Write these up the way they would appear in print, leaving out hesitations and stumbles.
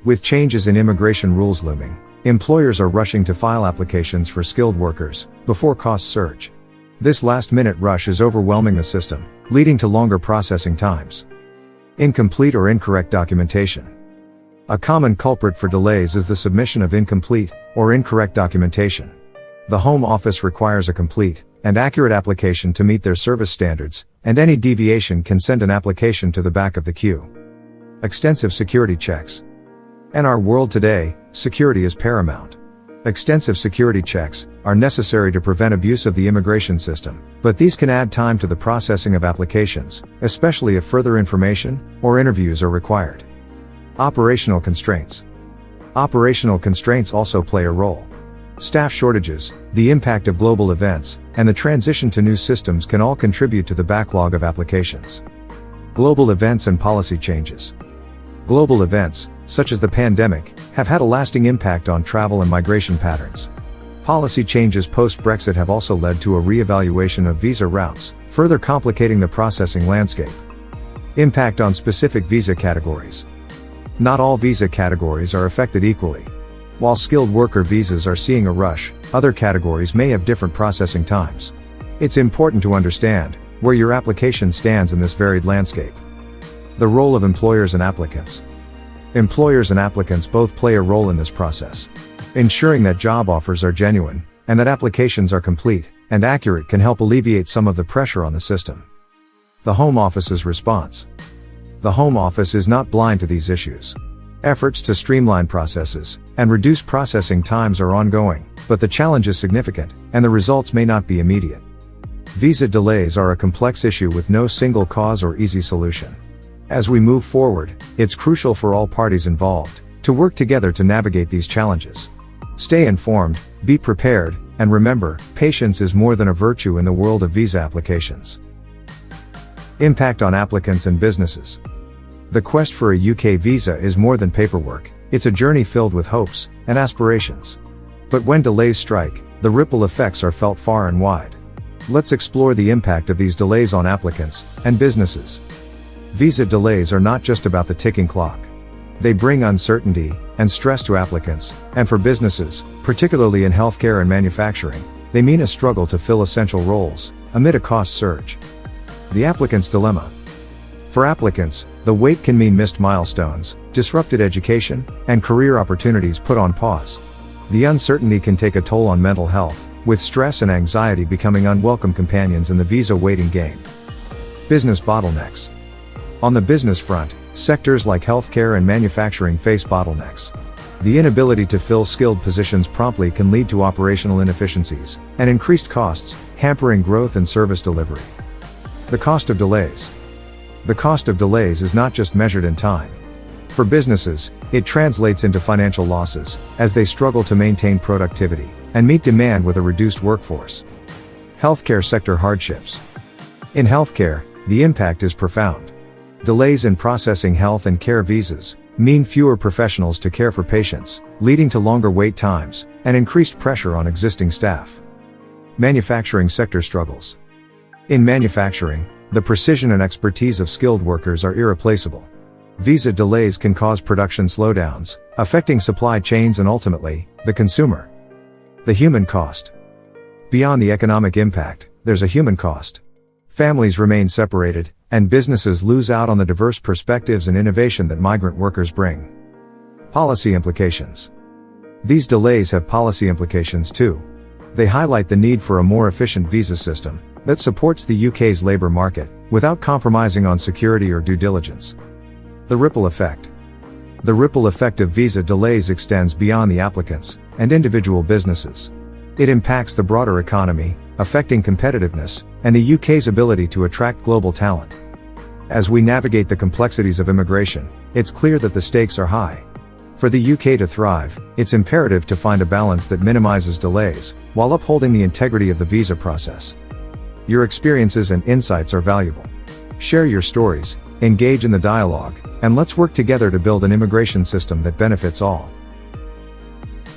With changes in immigration rules looming, employers are rushing to file applications for skilled workers before costs surge. This last-minute rush is overwhelming the system, leading to longer processing times. Incomplete or incorrect documentation. A common culprit for delays is the submission of incomplete or incorrect documentation. The Home Office requires a complete and accurate application to meet their service standards, and any deviation can send an application to the back of the queue. Extensive security checks. In our world today, security is paramount. Extensive security checks are necessary to prevent abuse of the immigration system, but these can add time to the processing of applications, especially if further information or interviews are required. Operational constraints. Operational constraints also play a role. Staff shortages, the impact of global events, and the transition to new systems can all contribute to the backlog of applications. Global events and policy changes. Global events, such as the pandemic, have had a lasting impact on travel and migration patterns. Policy changes post-Brexit have also led to a re-evaluation of visa routes, further complicating the processing landscape. Impact on specific visa categories. Not all visa categories are affected equally. While skilled worker visas are seeing a rush, other categories may have different processing times. It's important to understand where your application stands in this varied landscape. The role of employers and applicants. Employers and applicants both play a role in this process. Ensuring that job offers are genuine, and that applications are complete and accurate can help alleviate some of the pressure on the system. The Home Office's response. The Home Office is not blind to these issues. Efforts to streamline processes and reduce processing times are ongoing, but the challenge is significant, and the results may not be immediate. Visa delays are a complex issue with no single cause or easy solution. As we move forward, it's crucial for all parties involved to work together to navigate these challenges. Stay informed, be prepared, and remember, patience is more than a virtue in the world of visa applications. Impact on applicants and businesses. The quest for a UK visa is more than paperwork, it's a journey filled with hopes and aspirations. But when delays strike, the ripple effects are felt far and wide. Let's explore the impact of these delays on applicants and businesses. Visa delays are not just about the ticking clock. They bring uncertainty and stress to applicants, and for businesses, particularly in healthcare and manufacturing, they mean a struggle to fill essential roles amid a cost surge. The applicant's dilemma. For applicants, the wait can mean missed milestones, disrupted education, and career opportunities put on pause. The uncertainty can take a toll on mental health, with stress and anxiety becoming unwelcome companions in the visa waiting game. Business bottlenecks. On the business front, sectors like healthcare and manufacturing face bottlenecks. The inability to fill skilled positions promptly can lead to operational inefficiencies and increased costs, hampering growth and service delivery. The cost of delays. The cost of delays is not just measured in time. For businesses, it translates into financial losses, as they struggle to maintain productivity and meet demand with a reduced workforce. Healthcare sector hardships. In healthcare, the impact is profound. Delays in processing health and care visas mean fewer professionals to care for patients, leading to longer wait times and increased pressure on existing staff. Manufacturing sector struggles. In manufacturing, the precision and expertise of skilled workers are irreplaceable. Visa delays can cause production slowdowns, affecting supply chains and ultimately, the consumer. The human cost. Beyond the economic impact, there's a human cost. Families remain separated, and businesses lose out on the diverse perspectives and innovation that migrant workers bring. Policy implications. These delays have policy implications too. They highlight the need for a more efficient visa system that supports the UK's labour market, without compromising on security or due diligence. The ripple effect. The ripple effect of visa delays extends beyond the applicants and individual businesses. It impacts the broader economy, affecting competitiveness and the UK's ability to attract global talent. As we navigate the complexities of immigration, it's clear that the stakes are high. For the UK to thrive, it's imperative to find a balance that minimizes delays, while upholding the integrity of the visa process. Your experiences and insights are valuable. Share your stories, engage in the dialogue, and let's work together to build an immigration system that benefits all.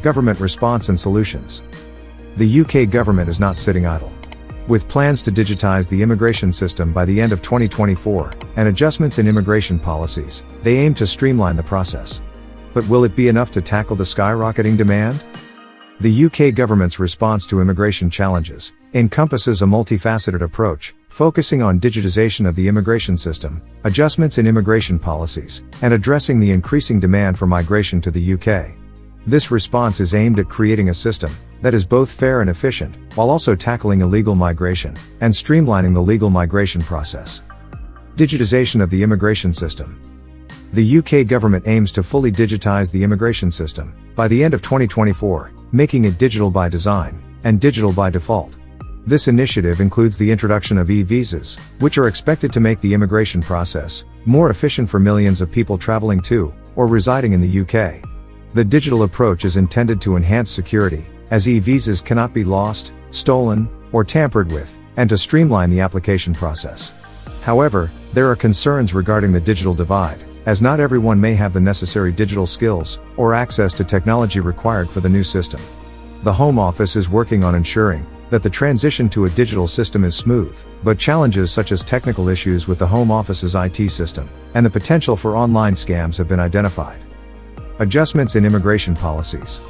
Government response and solutions. The UK government is not sitting idle. With plans to digitize the immigration system by the end of 2024, and adjustments in immigration policies, they aim to streamline the process. But will it be enough to tackle the skyrocketing demand? The UK government's response to immigration challenges encompasses a multifaceted approach, focusing on digitization of the immigration system, adjustments in immigration policies, and addressing the increasing demand for migration to the UK. This response is aimed at creating a system that is both fair and efficient, while also tackling illegal migration and streamlining the legal migration process. Digitization of the immigration system. The UK government aims to fully digitize the immigration system by the end of 2024, making it digital by design and digital by default. This initiative includes the introduction of e-visas, which are expected to make the immigration process more efficient for millions of people traveling to or residing in the UK. The digital approach is intended to enhance security, as e-visas cannot be lost, stolen, or tampered with, and to streamline the application process. However, there are concerns regarding the digital divide, as not everyone may have the necessary digital skills or access to technology required for the new system. The Home Office is working on ensuring that the transition to a digital system is smooth, but challenges such as technical issues with the Home Office's IT system and the potential for online scams have been identified. Adjustments in immigration policies.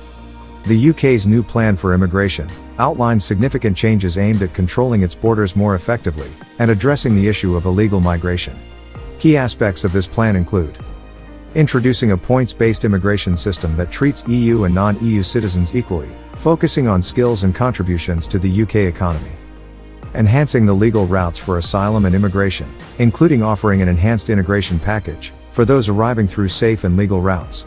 The UK's new plan for immigration outlines significant changes aimed at controlling its borders more effectively and addressing the issue of illegal migration. Key aspects of this plan include introducing a points-based immigration system that treats EU and non-EU citizens equally, focusing on skills and contributions to the UK economy. Enhancing the legal routes for asylum and immigration, including offering an enhanced integration package for those arriving through safe and legal routes.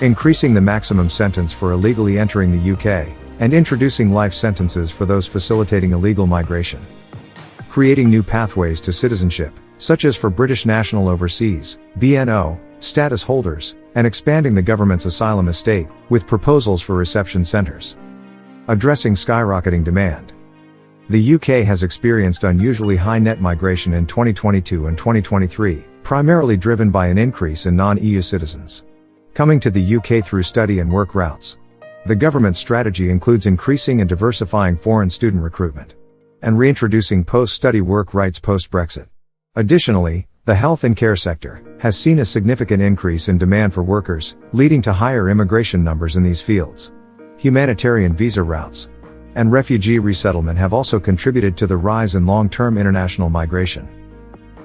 Increasing the maximum sentence for illegally entering the UK, and introducing life sentences for those facilitating illegal migration. Creating new pathways to citizenship, such as for British national overseas (BNO) status holders, and expanding the government's asylum estate, with proposals for reception centres. Addressing skyrocketing demand. The UK has experienced unusually high net migration in 2022 and 2023, primarily driven by an increase in non-EU citizens coming to the UK through study and work routes. The government's strategy includes increasing and diversifying foreign student recruitment and reintroducing post-study work rights post-Brexit. Additionally, the health and care sector has seen a significant increase in demand for workers, leading to higher immigration numbers in these fields. Humanitarian visa routes and refugee resettlement have also contributed to the rise in long-term international migration.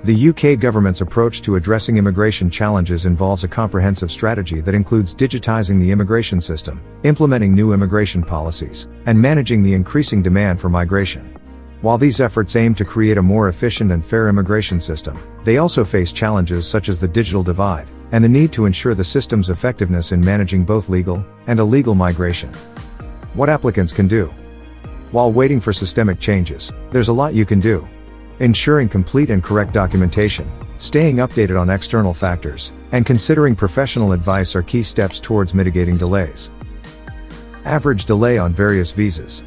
The UK government's approach to addressing immigration challenges involves a comprehensive strategy that includes digitizing the immigration system, implementing new immigration policies, and managing the increasing demand for migration. While these efforts aim to create a more efficient and fair immigration system, they also face challenges such as the digital divide, and the need to ensure the system's effectiveness in managing both legal and illegal migration. What applicants can do. While waiting for systemic changes, there's a lot you can do. Ensuring complete and correct documentation, staying updated on external factors, and considering professional advice are key steps towards mitigating delays. Average delay on various visas.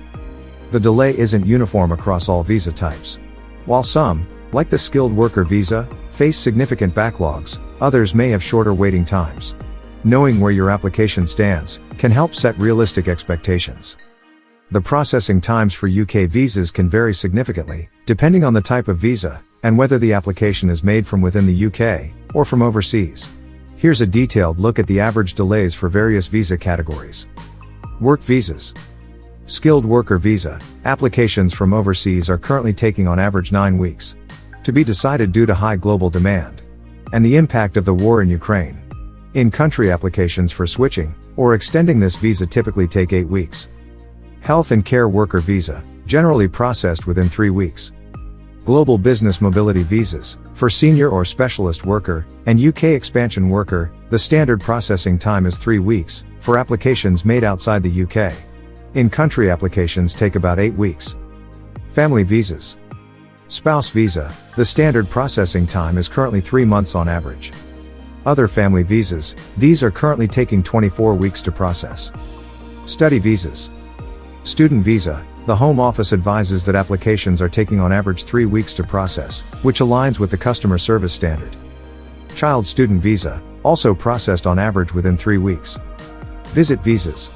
The delay isn't uniform across all visa types. While some, like the skilled worker visa, face significant backlogs, others may have shorter waiting times. Knowing where your application stands can help set realistic expectations. The processing times for UK visas can vary significantly, depending on the type of visa, and whether the application is made from within the UK, or from overseas. Here's a detailed look at the average delays for various visa categories. Work visas. Skilled worker visa, applications from overseas are currently taking on average 9 weeks. To be decided due to high global demand and the impact of the war in Ukraine. In-country applications for switching or extending this visa typically take 8 weeks. Health and care worker visa, generally processed within 3 weeks. Global business mobility visas, for senior or specialist worker, and UK expansion worker, the standard processing time is 3 weeks, for applications made outside the UK. In-country applications take about 8 weeks. Family visas. Spouse visa, the standard processing time is currently 3 months on average. Other family visas, these are currently taking 24 weeks to process. Study visas. Student visa, the Home Office advises that applications are taking on average 3 weeks to process, which aligns with the customer service standard. Child student visa, also processed on average within 3 weeks. Visit visas.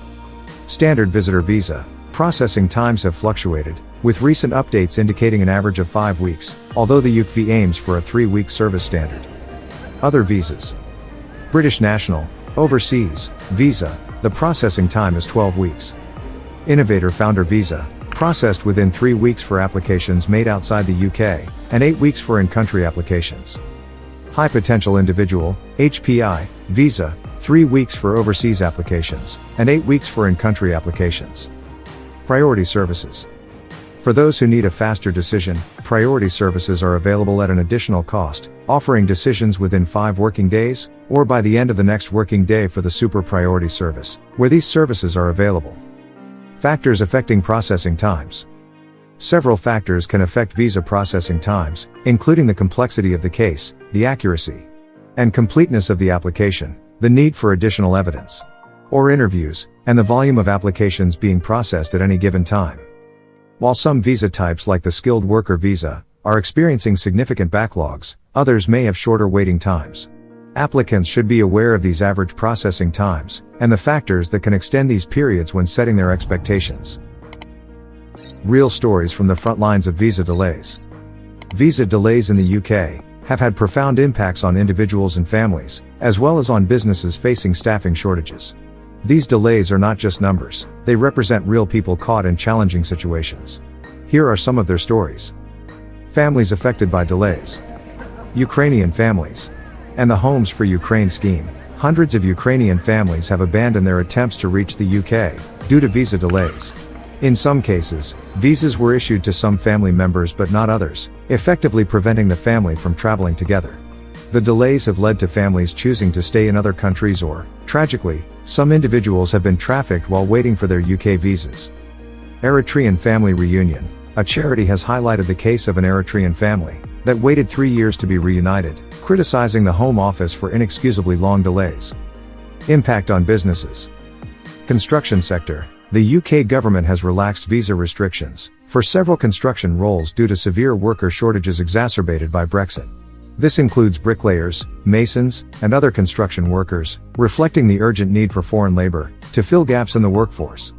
Standard visitor visa, processing times have fluctuated, with recent updates indicating an average of 5 weeks, although the UK aims for a 3-week service standard. Other visas. British national, Overseas visa, the processing time is 12 weeks. Innovator founder visa, processed within 3 weeks for applications made outside the UK, and 8 weeks for in-country applications. High potential individual, HPI, visa, 3 weeks for overseas applications, and 8 weeks for in-country applications. Priority services. For those who need a faster decision, priority services are available at an additional cost, offering decisions within 5 working days, or by the end of the next working day for the super priority service, where these services are available. Factors affecting processing times. Several factors can affect visa processing times, including the complexity of the case, the accuracy and completeness of the application, the need for additional evidence or interviews, and the volume of applications being processed at any given time. While some visa types like the skilled worker visa are experiencing significant backlogs, others may have shorter waiting times. Applicants should be aware of these average processing times and the factors that can extend these periods when setting their expectations. Real stories from the front lines of visa delays. Visa delays in the UK have had profound impacts on individuals and families, as well as on businesses facing staffing shortages. These delays are not just numbers, they represent real people caught in challenging situations. Here are some of their stories. Families affected by delays. Ukrainian families. And the Homes for Ukraine scheme. Hundreds of Ukrainian families have abandoned their attempts to reach the UK due to visa delays. In some cases, visas were issued to some family members but not others, effectively preventing the family from traveling together. The delays have led to families choosing to stay in other countries or, tragically, some individuals have been trafficked while waiting for their UK visas. Eritrean Family Reunion. A charity has highlighted the case of an Eritrean family that waited 3 years to be reunited, criticizing the Home Office for inexcusably long delays. Impact on businesses. Construction sector. The UK government has relaxed visa restrictions for several construction roles due to severe worker shortages exacerbated by Brexit. This includes bricklayers, masons, and other construction workers, reflecting the urgent need for foreign labor to fill gaps in the workforce.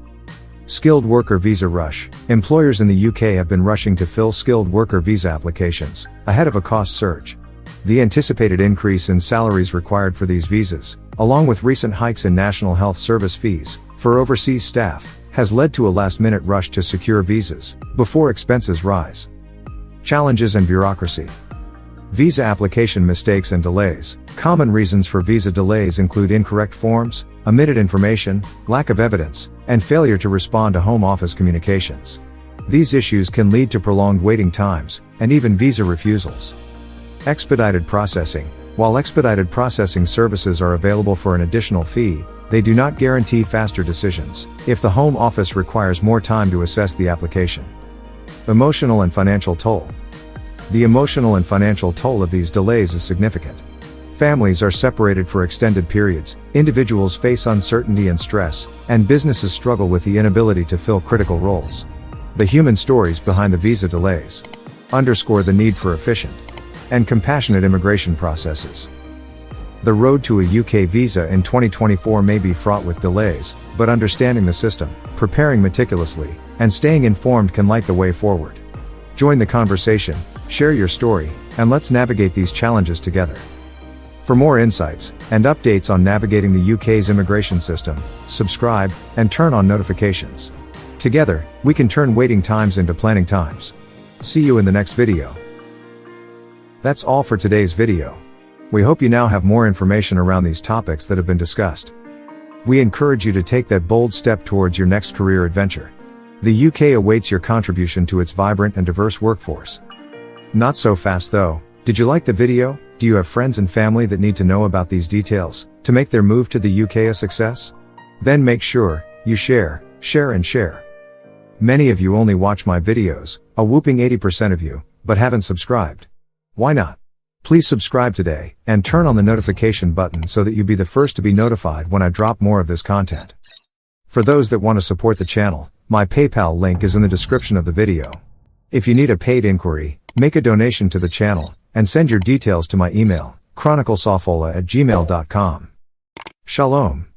Skilled worker visa rush. Employers in the UK have been rushing to fill skilled worker visa applications ahead of a cost surge. The anticipated increase in salaries required for these visas, along with recent hikes in National Health Service fees for overseas staff, has led to a last-minute rush to secure visas before expenses rise. Challenges and bureaucracy. Visa application mistakes and delays. Common reasons for visa delays include incorrect forms, omitted information, lack of evidence, and failure to respond to Home Office communications. These issues can lead to prolonged waiting times, and even visa refusals. Expedited processing. While expedited processing services are available for an additional fee, they do not guarantee faster decisions if the Home Office requires more time to assess the application. Emotional and financial toll. The emotional and financial toll of these delays is significant. Families are separated for extended periods, individuals face uncertainty and stress, and businesses struggle with the inability to fill critical roles. The human stories behind the visa delays underscore the need for efficient and compassionate immigration processes. The road to a UK visa in 2024 may be fraught with delays, but understanding the system, preparing meticulously, and staying informed can light the way forward. Join the conversation, share your story, and let's navigate these challenges together. For more insights and updates on navigating the UK's immigration system, subscribe and turn on notifications. Together, we can turn waiting times into planning times. See you in the next video. That's all for today's video. We hope you now have more information around these topics that have been discussed. We encourage you to take that bold step towards your next career adventure. The UK awaits your contribution to its vibrant and diverse workforce. Not so fast though. Did you like the video? Do you have friends and family that need to know about these details to make their move to the UK a success? Then make sure you share. Many of you only watch my videos, a whooping 80% of you, but haven't subscribed. Why not? Please subscribe today, and turn on the notification button so that you be the first to be notified when I drop more of this content. For those that want to support the channel, my PayPal link is in the description of the video. If you need a paid inquiry, make a donation to the channel, and send your details to my email, chroniclesofola@gmail.com. Shalom.